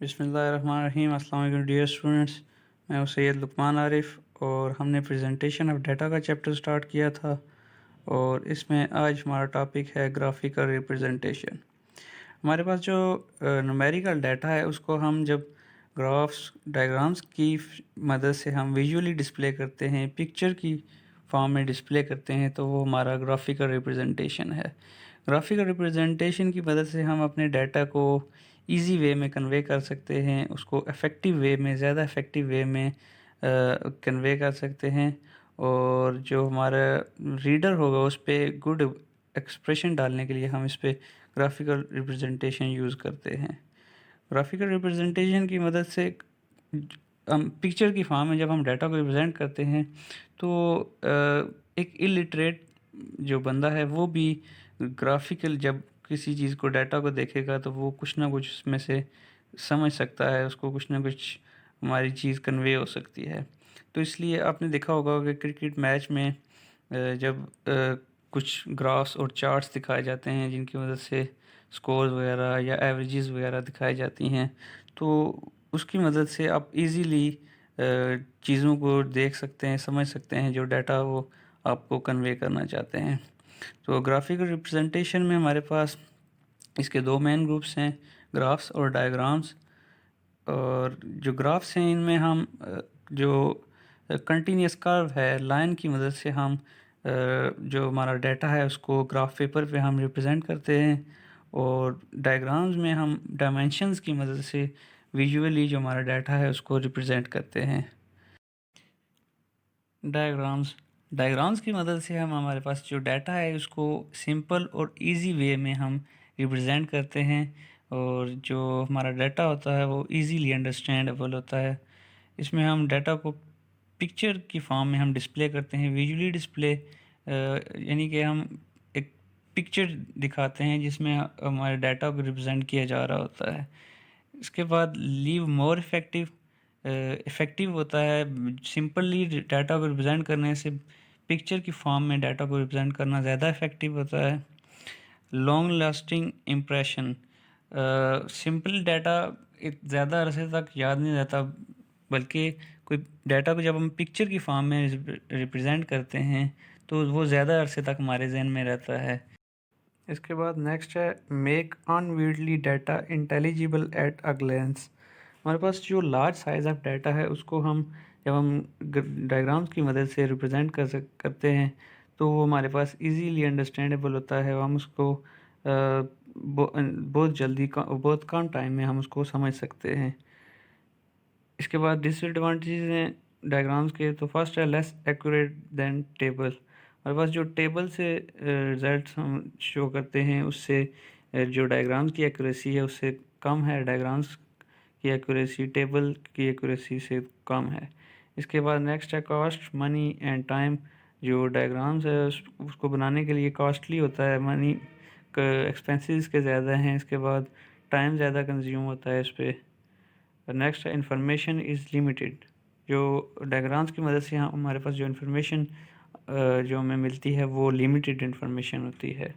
बिस्मिल्लाहिर्रहमानिर्रहीम। अस्सलाम वालेकुम डियर स्टूडेंट्स, मैं हूं सैयद लुकमान आरिफ और हमने प्रेजेंटेशन ऑफ डाटा का चैप्टर स्टार्ट किया था और इसमें आज हमारा टॉपिक है ग्राफिकल रिप्रेजेंटेशन। हमारे पास जो न्यूमेरिकल डाटा है उसको हम जब ग्राफ्स डायग्राम्स की मदद से हम विजुअली डिस्प्ले करते हैं, पिक्चर की फॉर्म में डिस्प्ले करते हैं, तो वो हमारा ग्राफिकल रिप्रेजेंटेशन है। ग्राफिकल रिप्रेजेंटेशन की मदद से हम अपने डाटा को इजी वे में कन्वे कर सकते हैं, उसको इफ़ेक्टिव वे में, ज़्यादा इफ़ेक्टिव वे में कन्वे कर सकते हैं और जो हमारा रीडर होगा उस पर गुड एक्सप्रेशन डालने के लिए हम इस पर ग्राफिकल रिप्रेजेंटेशन यूज़ करते हैं। ग्राफिकल रिप्रेजेंटेशन की मदद से हम पिक्चर की फॉर्म में जब हम डाटा को रिप्रेजेंट करते हैं तो एक इलिटरेट जो बंदा है वो भी ग्राफिकल जब किसी चीज़ को डाटा को देखेगा तो वो कुछ ना कुछ उसमें से समझ सकता है, उसको कुछ ना कुछ हमारी चीज़ कन्वे हो सकती है। तो इसलिए आपने देखा होगा कि क्रिकेट मैच में जब कुछ ग्राफ्स और चार्ट्स दिखाए जाते हैं जिनकी मदद से स्कोर वगैरह या एवरेजेस वगैरह दिखाई जाती हैं, तो उसकी मदद से आप इजीली चीज़ों को देख सकते हैं, समझ सकते हैं जो डाटा वो आपको कन्वे करना चाहते हैं। तो ग्राफिकल रिप्रेजेंटेशन में हमारे पास इसके दो मेन ग्रुप्स हैं, ग्राफ्स और डायग्राम्स। और जो ग्राफ्स हैं इनमें हम जो कंटिन्यूस कर्व है, लाइन की मदद से हम जो हमारा डाटा है उसको ग्राफ पेपर पे हम रिप्रेजेंट करते हैं और डायग्राम्स में हम डायमेंशंस की मदद से विजुअली जो हमारा डाटा है उसको रिप्रेजेंट करते हैं। डायग्राम्स डायग्राम्स की मदद से हम हमारे पास जो डाटा है उसको सिंपल और इजी वे में हम रिप्रेजेंट करते हैं और जो हमारा डाटा होता है वो इजीली अंडरस्टैंडेबल होता है। इसमें हम डाटा को पिक्चर की फॉर्म में हम डिस्प्ले करते हैं, विजुअली डिस्प्ले, यानी कि हम एक पिक्चर दिखाते हैं जिसमें हमारे डाटा को रिप्रेजेंट किया जा रहा होता है। इसके बाद लीव मोर इफ़ेक्टिव होता है। सिंपली डाटा को रिप्रेजेंट करने से पिक्चर की फॉर्म में डाटा को रिप्रेजेंट करना ज़्यादा इफ़ेक्टिव होता है। Long lasting impression, simple data ज़्यादा अरसे तक याद नहीं रहता, बल्कि कोई डाटा को जब हम पिक्चर की फॉर्म में रिप्रेजेंट करते हैं तो वो ज़्यादा अरसे तक हमारे जहन में रहता है। इसके बाद नेक्स्ट है make unwieldy data intelligible at a glance. हमारे पास जो लार्ज साइज़ ऑफ डाटा है उसको हम जब हम डायग्राम्स की मदद से रिप्रेजेंट करते हैं तो वो हमारे पास इजीली अंडरस्टैंडेबल होता है। हम उसको बहुत जल्दी बहुत कम टाइम में हम उसको समझ सकते हैं। इसके बाद डिसएडवांटेजेस हैं डायग्राम्स के, तो फर्स्ट है लेस एक्यूरेट देन टेबल। हमारे पास जो टेबल से रिजल्ट्स हम शो करते हैं उससे जो डायग्राम्स की एक्यूरेसी है उससे कम है, डायग्राम्स की एक्यूरेसी टेबल की एक्यूरेसी से कम है। इसके बाद नेक्स्ट है कॉस्ट, मनी एंड टाइम। जो डायग्राम्स है उसको बनाने के लिए कॉस्टली होता है, मनी एक्सपेंसेस के ज़्यादा हैं। इसके बाद टाइम ज़्यादा कंज्यूम होता है इस पर। नेक्स्ट है इंफॉर्मेशन इज़ लिमिटेड। जो डायग्राम्स की मदद से हमारे पास जो इन्फॉर्मेशन जो हमें मिलती है वो लिमिटेड इन्फॉर्मेशन होती है।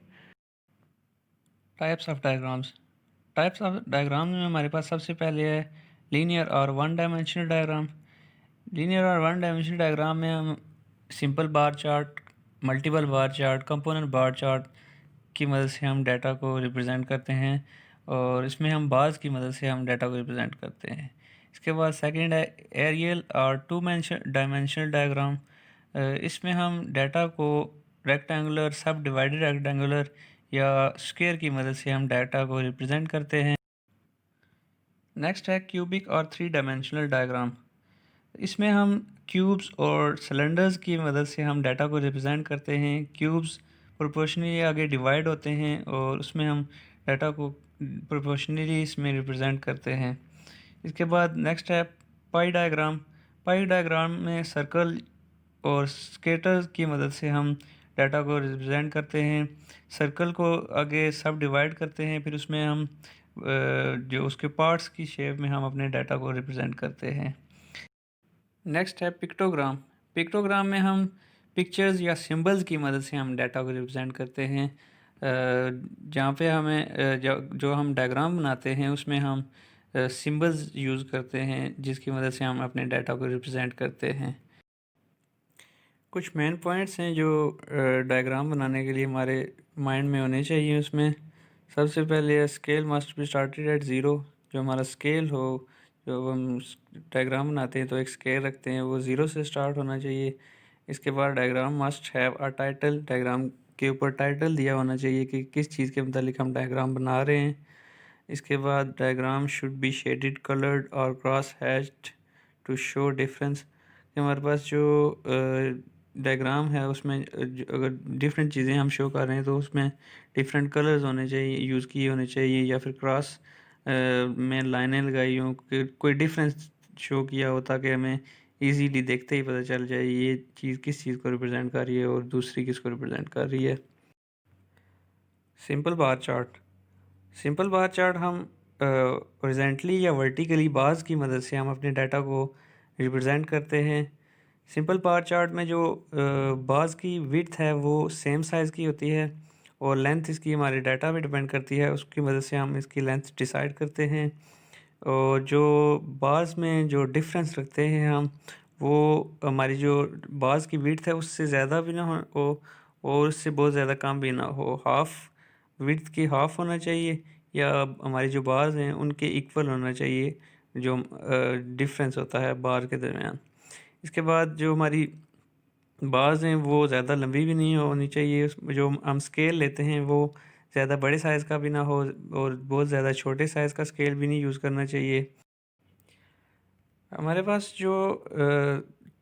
टाइप्स ऑफ डायग्राम्स में हमारे पास सबसे पहले है लीनियर और वन डायमेंशनल डायग्राम। लीनियर और वन डायमेंशनल डायग्राम में हम simple bar chart, multiple bar chart, component bar chart की मदद से हम डाटा को रिप्रेजेंट करते हैं और इसमें हम बार्स की मदद से हम डाटा को रिप्रेजेंट करते हैं। इसके बाद सेकंड है एरियल और टू डायमेंशनल डायग्राम। इसमें हम डाटा को रेक्टेंगुलर, सब डिवाइडेड रेक्टेंगुलर या स्क्वायर की मदद से हम डाटा को रिप्रेजेंट करते हैं। नेक्स्ट है क्यूबिक और थ्री डायमेंशनल डायग्राम। इसमें हम क्यूब्स और सिलेंडर्स की मदद से हम डाटा को रिप्रेजेंट करते हैं। क्यूब्स प्रोपोर्शनली आगे डिवाइड होते हैं और उसमें हम डाटा को प्रोपोर्शनली इसमें रिप्रेजेंट करते हैं। इसके बाद नेक्स्ट है पाई डायग्राम। पाई डायग्राम में सर्कल और स्केटर की मदद से हम डाटा को रिप्रेजेंट करते हैं। सर्कल को आगे सब डिवाइड करते हैं, फिर उसमें हम जो उसके पार्ट्स की शेप में हम अपने डाटा को रिप्रेजेंट करते हैं। नेक्स्ट है पिक्टोग्राम। पिक्टोग्राम में हम पिक्चर्स या सिंबल्स की मदद से हम डाटा को रिप्रेजेंट करते हैं। जहाँ पे हमें जो हम डायग्राम बनाते हैं उसमें हम सिंबल्स यूज़ करते हैं जिसकी मदद से हम अपने डाटा को रिप्रेजेंट करते हैं। कुछ मेन पॉइंट्स हैं जो डायग्राम बनाने के लिए हमारे माइंड में होने चाहिए। उसमें सबसे पहले scale must be started at zero. जो हमारा स्केल हो, जो हम डायग्राम बनाते हैं तो एक स्केल रखते हैं, वो ज़ीरो से स्टार्ट होना चाहिए। इसके बाद diagram must have a title. Diagram के ऊपर टाइटल दिया होना चाहिए कि किस चीज़ के मुतालिक हम डायग्राम बना रहे हैं। इसके बाद diagram should be shaded, coloured और cross hatched to show difference. हमारे पास जो डायग्राम है उसमें अगर डिफरेंट चीज़ें हम शो कर रहे हैं तो उसमें डिफरेंट कलर्स होने चाहिए, यूज़ किए होने चाहिए, या फिर क्रॉस में लाइनें लगाई हों, कोई डिफरेंस शो किया हो ताकि हमें इजीली देखते ही पता चल जाए ये चीज़ किस चीज़ को रिप्रेजेंट कर रही है और दूसरी किस को रिप्रेजेंट कर रही है। Simple bar chart. Simple bar chart हम हॉरिजॉन्टली या वर्टिकली बार्स की मदद से हम अपने डाटा को रिप्रेजेंट करते हैं। सिंपल बार चार्ट में जो बार्स की विड्थ है वो सेम साइज़ की होती है और लेंथ इसकी हमारे डाटा पे डिपेंड करती है, उसकी मदद से हम इसकी लेंथ डिसाइड करते हैं। और जो बार्स में जो डिफरेंस रखते हैं हम, वो हमारी जो बार्स की विड्थ है उससे ज़्यादा भी ना हो और उससे बहुत ज़्यादा कम भी ना हो। हाफ विड्थ की हाफ होना चाहिए, या हमारी जो बार्स हैं उनके इक्वल होना चाहिए जो डिफरेंस होता है बार के दरमियान। इसके बाद जो हमारी बार्स हैं वो ज़्यादा लंबी भी नहीं होनी चाहिए। जो हम स्केल लेते हैं वो ज़्यादा बड़े साइज़ का भी ना हो और बहुत ज़्यादा छोटे साइज़ का स्केल भी नहीं यूज़ करना चाहिए। हमारे पास जो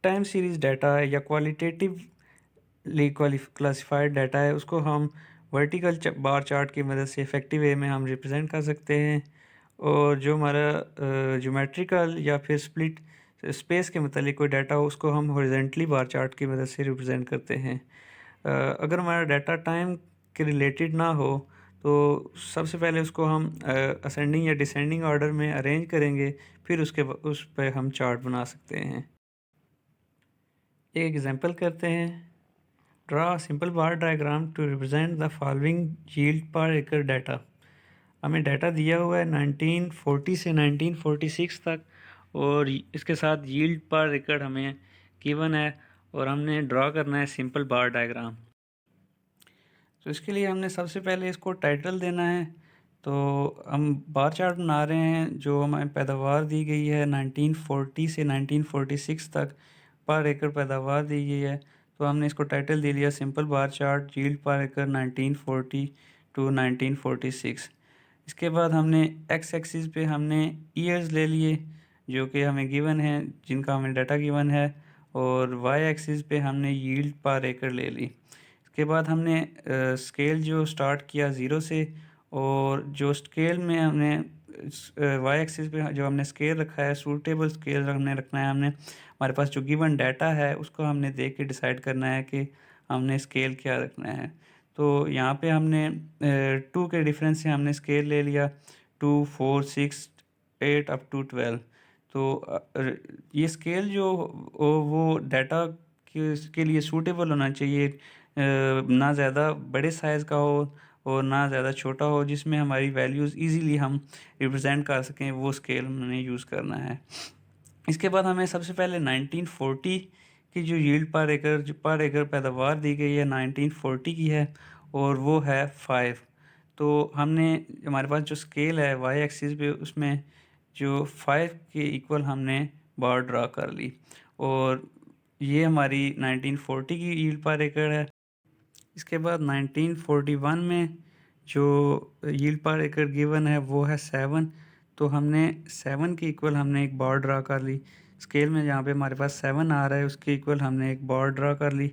टाइम सीरीज़ डाटा है या क्वालिटेटिवली क्लासिफाइड डाटा है उसको हम वर्टिकल बार चार्ट की मदद से इफ़ेक्टिव वे में हम रिप्रेजेंट कर सकते हैं। और जो हमारा ज्योमेट्रिकल या फिर स्प्लिट स्पेस के मतलब कोई डाटा हो उसको हम हॉरिजॉन्टली बार चार्ट की मदद से रिप्रेजेंट करते हैं। अगर हमारा डाटा टाइम के रिलेटेड ना हो तो सबसे पहले उसको हम असेंडिंग या डिसेंडिंग ऑर्डर में अरेंज करेंगे, फिर उस पर हम चार्ट बना सकते हैं। एक एग्जांपल करते हैं। Draw simple bar diagram to represent the following yield per एकड़ डाटा। हमें डाटा दिया हुआ है 1940 से 1946 तक और इसके साथ यील्ड पर एकड़ हमें गिवन है और हमने ड्रा करना है सिंपल बार डायग्राम। तो इसके लिए हमने सबसे पहले इसको टाइटल देना है। तो हम बार चार्ट बना रहे हैं, जो हमें पैदावार दी गई है 1940 से 1946 तक पर एकड़ पैदावार दी गई है। तो हमने इसको टाइटल दे लिया simple bar chart yield per एकड़ 1940 टू 1946। इसके बाद हमने एक्स एक्सिस पे हमने ईयर्स ले लिए जो कि हमें गिवन है, जिनका हमें डाटा गिवन है, और वाई एक्सिस पे हमने यील्ड पर एकड़ ले ली। इसके बाद हमने स्केल जो स्टार्ट किया ज़ीरो से, और जो स्केल में हमने वाई एक्सिस पे जो हमने स्केल रखा है सूटेबल स्केल हमने रखना है। हमने हमारे पास जो गिवन डाटा है उसको हमने देख के डिसाइड करना है कि हमने स्केल क्या रखना है। तो यहाँ पे हमने 2 के डिफरेंस से हमने स्केल ले लिया 2, 4, 6, 8 अप टू 12। तो ये स्केल जो वो डाटा के लिए सूटेबल होना चाहिए, ना ज़्यादा बड़े साइज़ का हो और ना ज़्यादा छोटा हो, जिसमें हमारी वैल्यूज़ इजीली हम रिप्रेजेंट कर सकें, वो स्केल हमने यूज़ करना है। इसके बाद हमें सबसे पहले 1940 की जो यील्ड पर एकड़ पैदावार दी गई है 1940 की है और वो है 5। तो हमने हमारे पास जो स्केल है वाई एक्सिस पे उसमें जो 5 के इक्वल हमने बार ड्रा कर ली और ये हमारी 1940 की यील्ड पर एकड़ है। इसके बाद 1941 में जो यील्ड पर एकड़ गिवन है वो है 7। तो हमने 7 के इक्वल हमने एक बार ड्रा कर ली। स्केल में जहाँ पे हमारे पास 7 आ रहा है उसके इक्वल हमने एक बार ड्रा कर ली।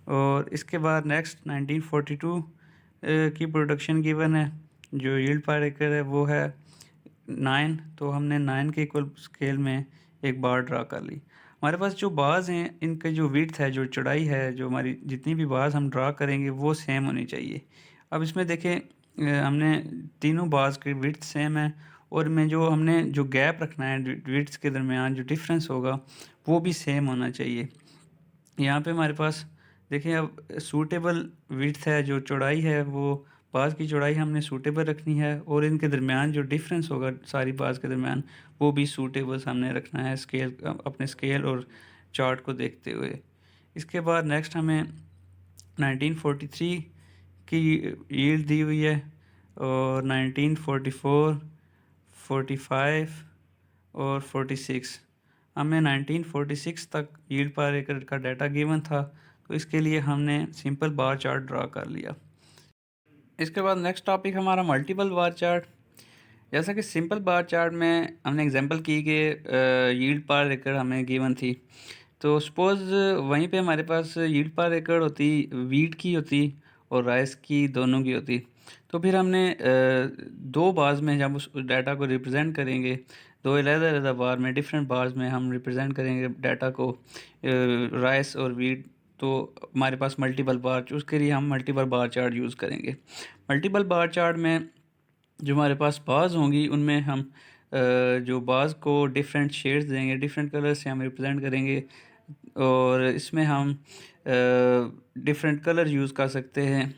और इसके बाद नेक्स्ट 1942 की प्रोडक्शन गिवन है, जो यील्ड पर एकड़ है वो है 9। तो हमने 9 के इक्वल स्केल में एक बार ड्रा कर ली। हमारे पास जो बार्स हैं इनका जो विड्थ है, जो चौड़ाई है, जो हमारी जितनी भी बार्स हम ड्रा करेंगे वो सेम होनी चाहिए। अब इसमें देखें हमने तीनों बार्स की विड्थ सेम है और में जो हमने जो गैप रखना है विड्थ्स के दरमियान जो डिफरेंस होगा वो भी सेम होना चाहिए। यहाँ पे हमारे पास देखिए अब सूटेबल विड्थ है, जो चौड़ाई है वो बाज़ की चौड़ाई हमने सूटेबल रखनी है और इनके दरमियान जो डिफरेंस होगा सारी बाज़ के दरमियान वो भी सूटेबल हमने रखना है स्केल अपने स्केल और चार्ट को देखते हुए। इसके बाद नेक्स्ट हमें 1943 की यील्ड दी हुई है और 1944, 45 और 46 हमें 1946 तक यील्ड पर एकड़ का डाटा गिवन था, तो इसके लिए हमने सिंपल बार चार्ट ड्रा कर लिया। इसके बाद नेक्स्ट टॉपिक हमारा मल्टीपल बार चार्ट। जैसा कि सिंपल बार चार्ट में हमने एग्जांपल की कि यील्ड पर एकड़ हमें गिवन थी, तो सपोज़ वहीं पे हमारे पास यील्ड पर एकड़ होती वीट की होती और राइस की, दोनों की होती। तो फिर हमने दो बार्स में जब उस डाटा को रिप्रेजेंट करेंगे, दो अलग-अलग बार में डिफरेंट बार्स में हम रिप्रेजेंट करेंगे डाटा को राइस और वीट, तो हमारे पास मल्टीपल बार, उसके लिए हम मल्टीपल बार चार्ट यूज़ करेंगे। मल्टीपल बार चार्ट में जो हमारे पास बार्स होंगी उनमें हम जो बार्स को डिफरेंट शेड्स देंगे, डिफरेंट कलर से हम रिप्रेजेंट करेंगे और इसमें हम डिफरेंट कलर यूज़ कर सकते हैं।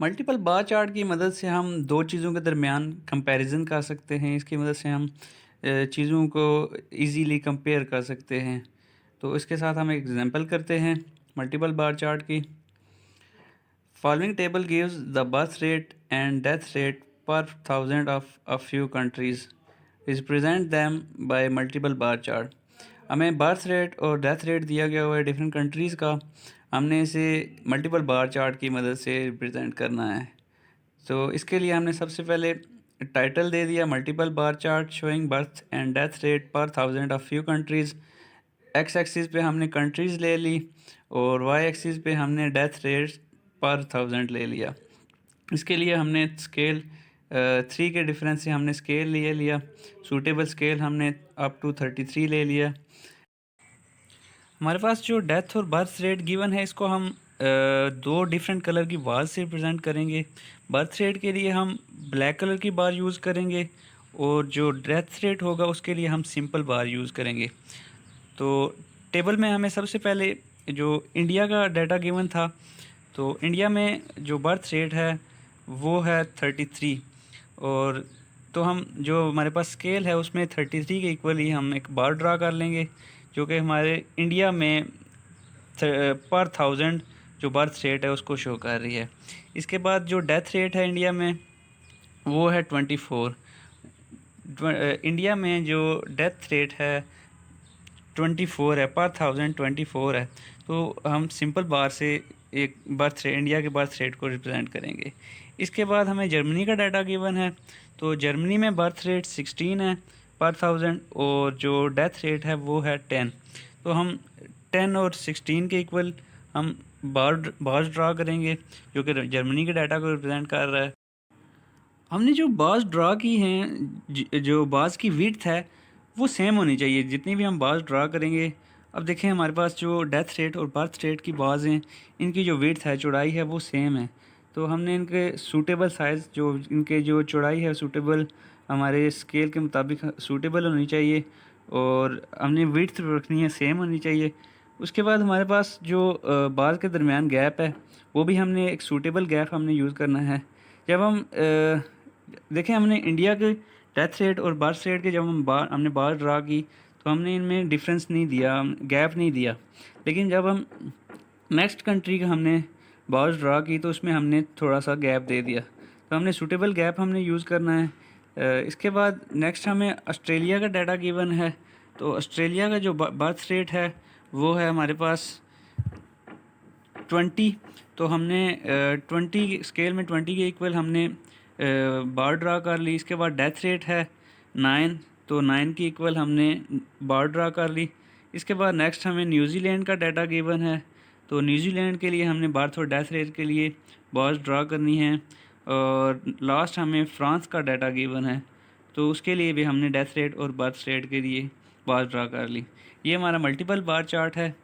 मल्टीपल बार चार्ट की मदद से हम दो चीज़ों के दरमियान कंपैरिजन कर सकते हैं। इसकी मदद से हम चीज़ों को इजीली कंपेयर कर सकते हैं। तो इसके साथ हम एक एग्जांपल करते हैं मल्टीपल बार चार्ट की। Following table gives the birth rate and death rate पर 1000 of a few countries, represent them by multiple bar chart. हमें बर्थ रेट और डेथ रेट दिया गया हुआ है डिफरेंट कंट्रीज़ का, हमने इसे मल्टीपल बार चार्ट की मदद से रिप्रेजेंट करना है। तो इसके लिए हमने सबसे पहले टाइटल दे दिया multiple bar chart showing birth and death rate पर 1000 of few countries. X axis पे हमने कंट्रीज़ ले ली और वाई एक्सिस पे हमने डेथ रेट पर 1000 ले लिया। इसके लिए हमने स्केल 3 के डिफरेंस से हमने स्केल ले लिया। सूटेबल स्केल हमने अप टू 33 ले लिया। हमारे पास जो डेथ और बर्थ रेट गिवन है, इसको हम दो डिफरेंट कलर की बार से रिप्रेजेंट करेंगे। बर्थ रेट के लिए हम ब्लैक कलर की बार यूज़ करेंगे और जो डेथ रेट होगा उसके लिए हम सिंपल बार यूज़ करेंगे। तो टेबल में हमें सबसे पहले जो इंडिया का डाटा गिवन था, तो इंडिया में जो बर्थ रेट है वो है 33 और तो हम जो हमारे पास स्केल है उसमें 33 के इक्वली हम एक बार ड्रा कर लेंगे जो कि हमारे इंडिया में पर 1000 जो बर्थ रेट है उसको शो कर रही है। इसके बाद जो डेथ रेट है इंडिया में वो है 24। इंडिया में जो डेथ रेट है 24 है, पर 1000 24 है, तो हम सिंपल बार से एक बर्थ रेट इंडिया के बर्थ रेट को रिप्रेजेंट करेंगे। इसके बाद हमें जर्मनी का डाटा गिवन है, तो जर्मनी में बर्थ रेट 16 है पर 1000 और जो डेथ रेट है वो है 10। तो हम 10 और 16 के इक्वल हम बार्स ड्रा करेंगे जो कि जर्मनी के डाटा को रिप्रेजेंट कर रहा है। हमने जो बार्स ड्रा की हैं, जो बार्स की विड्थ है वो सेम होनी चाहिए जितनी भी हम बार्स ड्रा करेंगे। अब देखें हमारे पास जो डेथ रेट और बर्थ रेट की बार्स हैं, इनकी जो विड्थ है, चौड़ाई है, वो सेम है। तो हमने इनके सूटेबल साइज़, जो इनके जो चौड़ाई है सूटेबल हमारे स्केल के मुताबिक सूटेबल होनी चाहिए और हमने विड्थ रखनी है, सेम होनी चाहिए। उसके बाद हमारे पास जो बार्स के दरमियान गैप है वो भी हमने एक सूटेबल गैप हमने यूज़ करना है। जब हम देखें हमने इंडिया के डेथ रेट और बर्थ रेट के जब हमने बार ड्रा की तो हमने इनमें डिफरेंस नहीं दिया, गैप नहीं दिया। लेकिन जब हम नेक्स्ट कंट्री का हमने बार ड्रा की तो उसमें हमने थोड़ा सा गैप दे दिया, तो हमने सूटेबल गैप हमने यूज़ करना है। इसके बाद नेक्स्ट हमें ऑस्ट्रेलिया का डाटा गिवन है, तो ऑस्ट्रेलिया का जो बर्थ रेट है वो है हमारे पास 20। तो हमने 20 स्केल में 20 के इक्वल हमने बार ड्रा कर ली। इसके बाद डेथ रेट है 9, तो 9 की इक्वल हमने बार ड्रा कर ली। इसके बाद नेक्स्ट हमें न्यूजीलैंड का डाटा गिवन है, तो न्यूजीलैंड के लिए हमने बर्थ और डेथ रेट के लिए बार्स ड्रा करनी है। और लास्ट हमें फ्रांस का डाटा गिवन है, तो उसके लिए भी हमने डेथ रेट और बर्थ रेट के लिए बार ड्रा कर ली। ये हमारा मल्टीपल बार चार्ट है।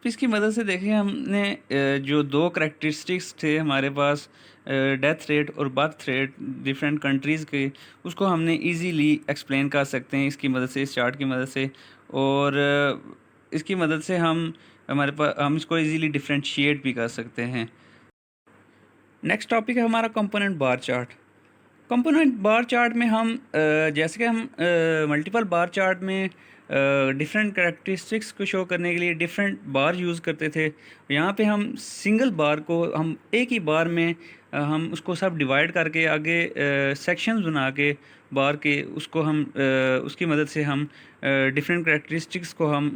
तो इसकी मदद से देखें हमने जो दो करैक्टरिस्टिक्स थे हमारे पास, डेथ रेट और बर्थ रेट डिफरेंट कंट्रीज़ के, उसको हमने इजीली एक्सप्लेन कर सकते हैं इसकी मदद से, इस चार्ट की मदद से। और इसकी मदद से हम इसको इजीली डिफरेंशिएट भी कर सकते हैं। नेक्स्ट टॉपिक है हमारा component bar chart. Component bar chart में हम जैसे कि हम मल्टीपल बार चार्ट में डिफरेंट कैरेक्टरिस्टिक्स को शो करने के लिए डिफरेंट बार यूज़ करते थे। यहाँ पे हम सिंगल बार को हम एक ही बार में हम उसको सब डिवाइड करके आगे सेक्शंस बना के बार के उसको हम उसकी मदद से हम डिफरेंट कैरेक्टरिस्टिक्स को हम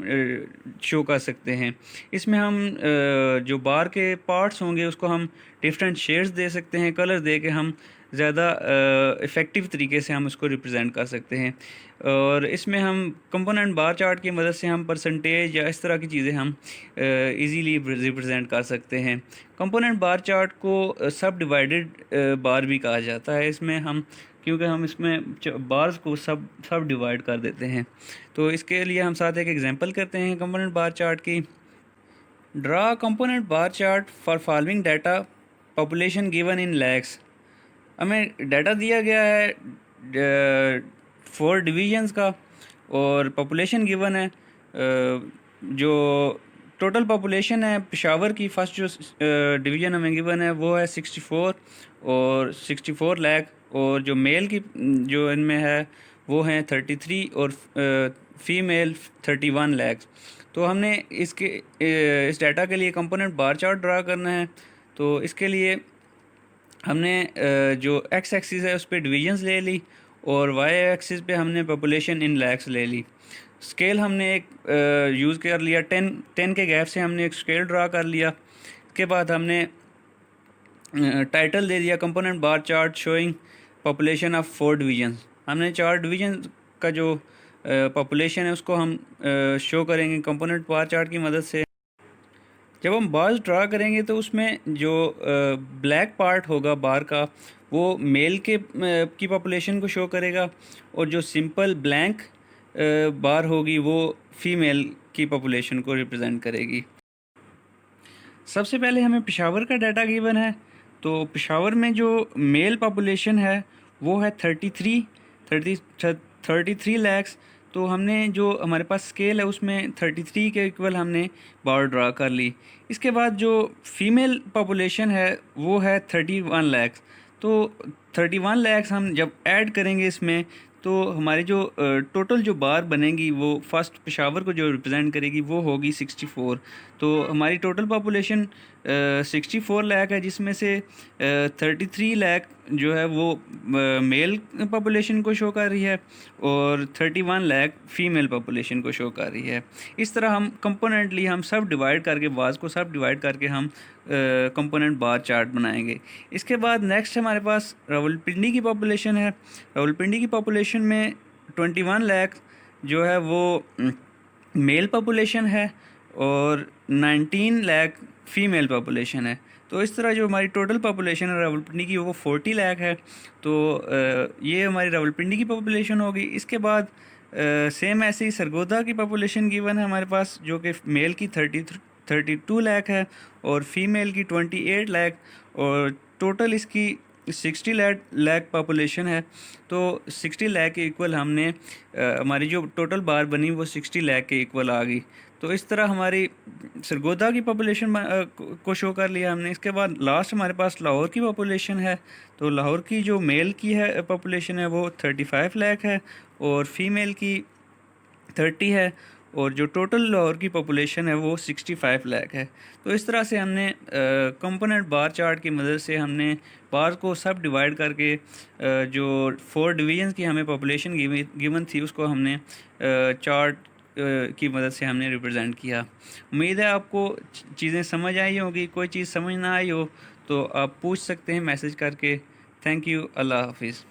शो कर सकते हैं। इसमें हम जो बार के पार्ट्स होंगे उसको हम डिफरेंट शेड्स दे सकते हैं, कलर दे के हम ज़्यादा इफ़ेक्टिव तरीके से हम उसको रिप्रेजेंट कर सकते हैं। और इसमें हम कंपोनेंट बार चार्ट की मदद से हम परसेंटेज या इस तरह की चीज़ें हम इजीली रिप्रेजेंट कर सकते हैं। कंपोनेंट बार चार्ट को सब डिवाइडेड बार भी कहा जाता है। इसमें हम क्योंकि हम इसमें बार्स को सब डिवाइड कर देते हैं। तो इसके लिए हम साथ एक एग्जांपल करते हैं कंपोनेंट बार चार्ट की। Draw component bar chart for following data population given in lakhs. हमें डाटा दिया गया है 4 डिवीजन्स का और पॉपुलेशन गिवन है। जो टोटल पॉपुलेशन है पेशावर की फर्स्ट जो डिवीज़न हमें गिवन है वो है 64 और 64 लाख, और जो मेल की जो इनमें है वो हैं 33 और फीमेल 31 लाख। तो हमने इस डाटा के लिए कंपोनेंट बार चार्ट ड्रा करना है। तो इसके लिए हमने जो एक्स एक्सिस है उस पर डिवीजन्स ले ली और वाई एक्सिस पे हमने पॉपुलेशन इन लैक्स ले ली। स्केल हमने एक यूज़ कर लिया 10 के गैप से हमने एक स्केल ड्रा कर लिया। इसके बाद हमने टाइटल दे दिया component bar chart showing population of 4 divisions. हमने 4 डिवीजन का जो पॉपुलेशन है उसको हम शो करेंगे कंपोनेंट बार चार्ट की मदद से। जब हम बार्स ड्रा करेंगे तो उसमें जो ब्लैक पार्ट होगा बार का वो मेल की पॉपुलेशन को शो करेगा, और जो सिंपल ब्लैंक बार होगी वो फीमेल की पॉपुलेशन को रिप्रेजेंट करेगी। सबसे पहले हमें पेशावर का डाटा गिवन है। तो पेशावर में जो मेल पॉपुलेशन है वो है 33 लैक्स। तो हमने जो हमारे पास स्केल है उसमें 33 के इक्वल हमने बार ड्रा कर ली। इसके बाद जो फीमेल पॉपुलेशन है वो है 31 लैक्स। तो 31 लैक्स हम जब ऐड करेंगे इसमें तो हमारी जो टोटल जो बार बनेगी वो फर्स्ट पेशावर को जो रिप्रेजेंट करेगी वो होगी 64। तो हमारी टोटल पॉपुलेशन 64 लाख है, जिसमें से 33 लाख जो है वो मेल पॉपुलेशन को शो कर रही है और 31 लाख फीमेल पॉपुलेशन को शो कर रही है। इस तरह हम कंपोनेंटली हम सब डिवाइड करके बार्स को सब डिवाइड करके हम कंपोनेंट बार चार्ट बनाएंगे। इसके बाद नेक्स्ट हमारे पास रावलपिंडी की पॉपुलेशन है। रावलपिंडी की पॉपुलेशन में 21 लाख जो है वो मेल पॉपुलेशन है और 19 लाख फीमेल पॉपुलेशन है। तो इस तरह जो हमारी टोटल पॉपुलेशन है रावलपिंडी की वो 40 लाख है। तो ये हमारी रावलपिंडी की पॉपुलेशन होगी। इसके बाद सेम ऐसे ही सरगोधा की पॉपुलेशन गिवन है हमारे पास, जो कि मेल की 32 लाख है और फीमेल की 28 लाख, और टोटल इसकी 60 लाख पॉपुलेशन है। तो 60 लाख के इक्वल हमने हमारी जो टोटल बार बनी वो 60 लाख के इक्वल आ गई। तो इस तरह हमारी सरगोधा की पॉपुलेशन को शो कर लिया हमने। इसके बाद लास्ट हमारे पास लाहौर की पॉपुलेशन है। तो लाहौर की जो मेल की है पॉपुलेशन है वो 35 लाख है और फीमेल की 30 है, और जो टोटल लाहौर की पॉपुलेशन है वो 65 लाख है। तो इस तरह से हमने कंपोनेंट बार चार्ट की मदद से हमने बार को सब डिवाइड करके जो 4 डिवीजन्स की हमें पॉपुलेशन गिवन थी उसको हमने चार्ट की मदद से हमने रिप्रेजेंट किया। उम्मीद है आपको चीज़ें समझ आई होगी। कोई चीज़ समझ ना आई हो तो आप पूछ सकते हैं मैसेज करके। Thank you. अल्लाह हाफिज़।